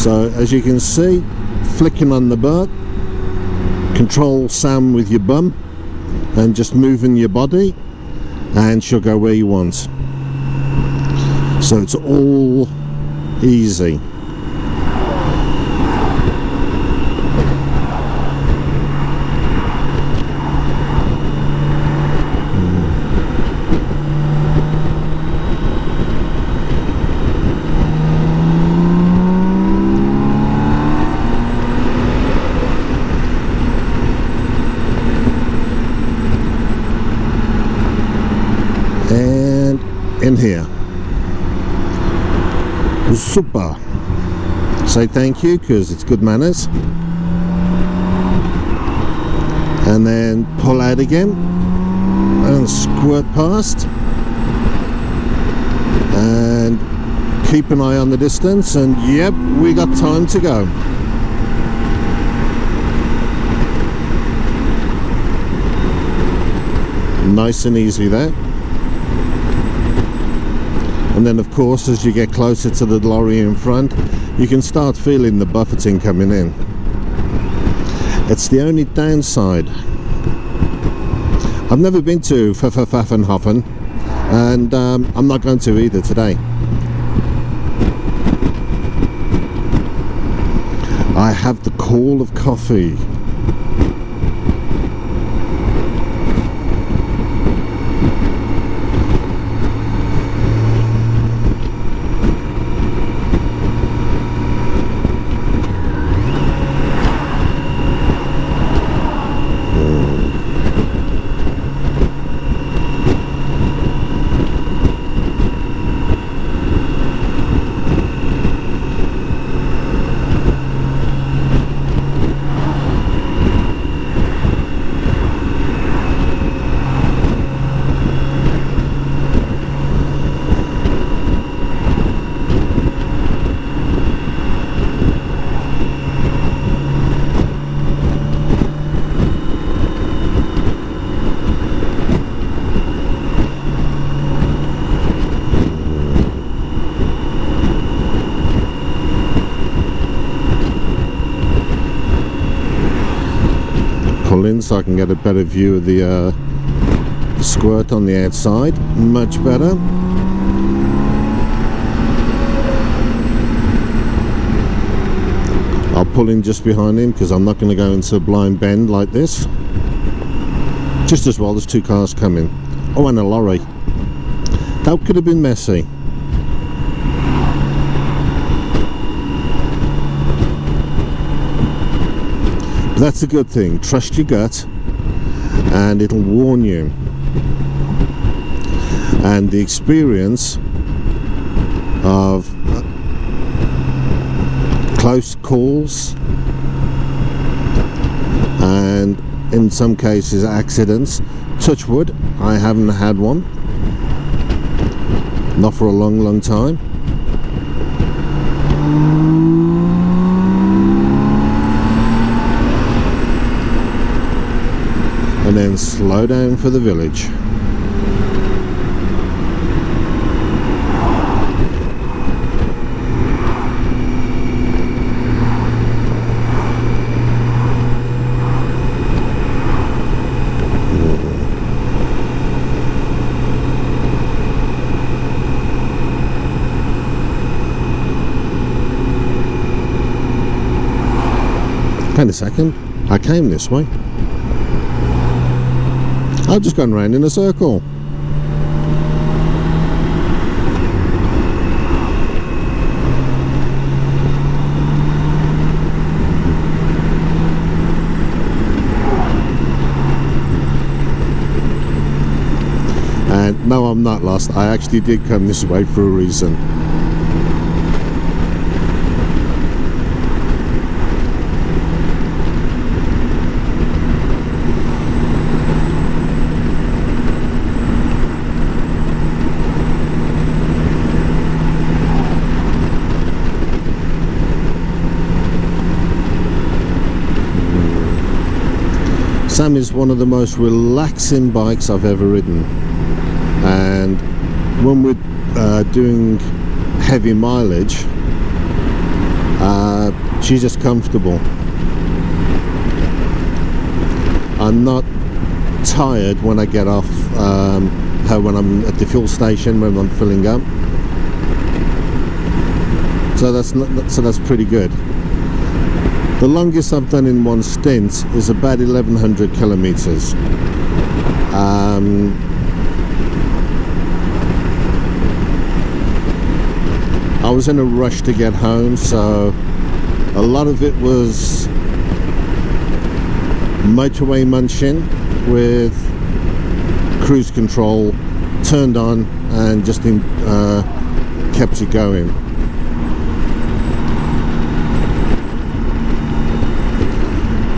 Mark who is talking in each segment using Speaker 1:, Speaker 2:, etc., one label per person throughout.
Speaker 1: So as you can see, flicking on the button, control Sam with your bum and just moving your body, and she'll go where you want. So it's all easy. And in here, super. Say thank you because it's good manners, and then pull out again and squirt past, and keep an eye on the distance, and yep, we got time to go. Nice and easy there. And then of course, as you get closer to the lorry in front, you can start feeling the buffeting coming in. It's the only downside. I've never been to Pfaffenhofen, and I'm not going to either today. I have the call of coffee. Pull in so I can get a better view of the squirt on the outside. Much better. I'll pull in just behind him because I'm not going to go into a blind bend like this. Just as well, there's two cars coming. Oh, and a lorry. That could have been messy. But that's a good thing. Trust your gut and it'll warn you. And the experience of close calls and in some cases accidents, touch wood, I haven't had one, not for a long time. And then slow down for the village. Wait a second, I came this way. I've just gone round in a circle. And no, I'm not lost. I actually did come this way for a reason. Sam is one of the most relaxing bikes I've ever ridden, and when we're doing heavy mileage She's just comfortable. I'm not tired when I get off her when I'm at the fuel station, when I'm filling up. So that's pretty good. The longest I've done in one stint is about 1100 kilometers. I was in a rush to get home, so a lot of it was motorway munching with cruise control turned on and just kept it going.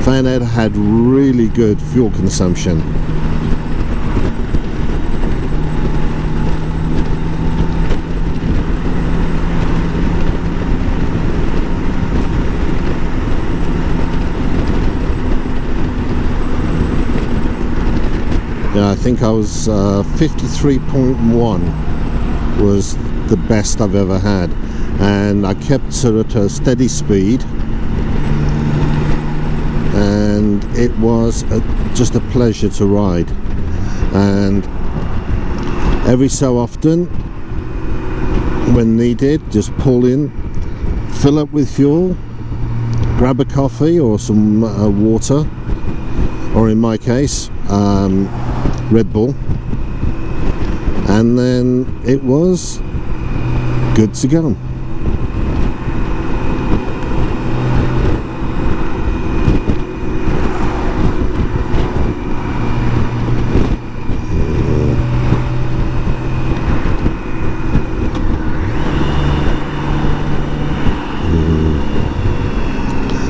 Speaker 1: Found out I had really good fuel consumption. Yeah, I think I was 53.1 was the best I've ever had, and I kept sort of at a steady speed, and it was just a pleasure to ride. And every so often, when needed, just pull in, fill up with fuel, grab a coffee or some water, or in my case Red Bull, and then it was good to go.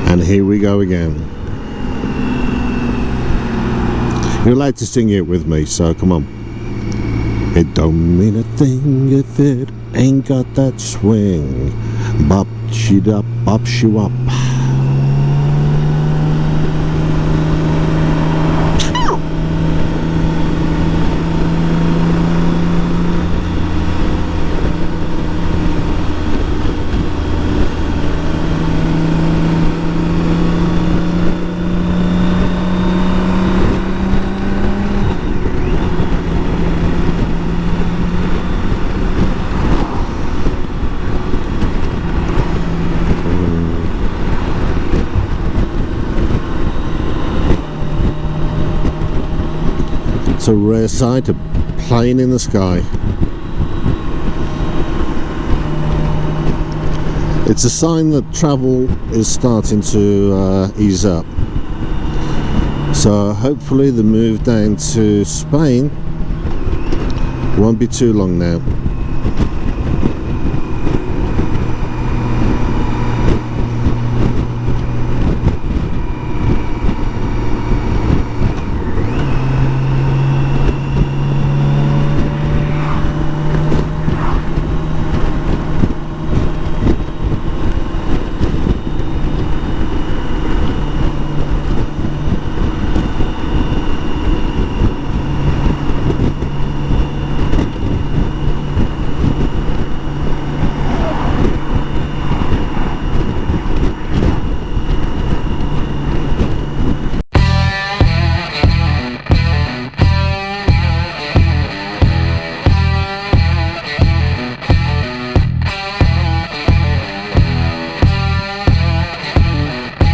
Speaker 1: And here we go again. You're allowed to sing it with me, so come on. It don't mean a thing if it ain't got that swing. Bop she up, bop she up. It's a rare sight, a plane in the sky. It's a sign that travel is starting to ease up. So hopefully the move down to Spain won't be too long now.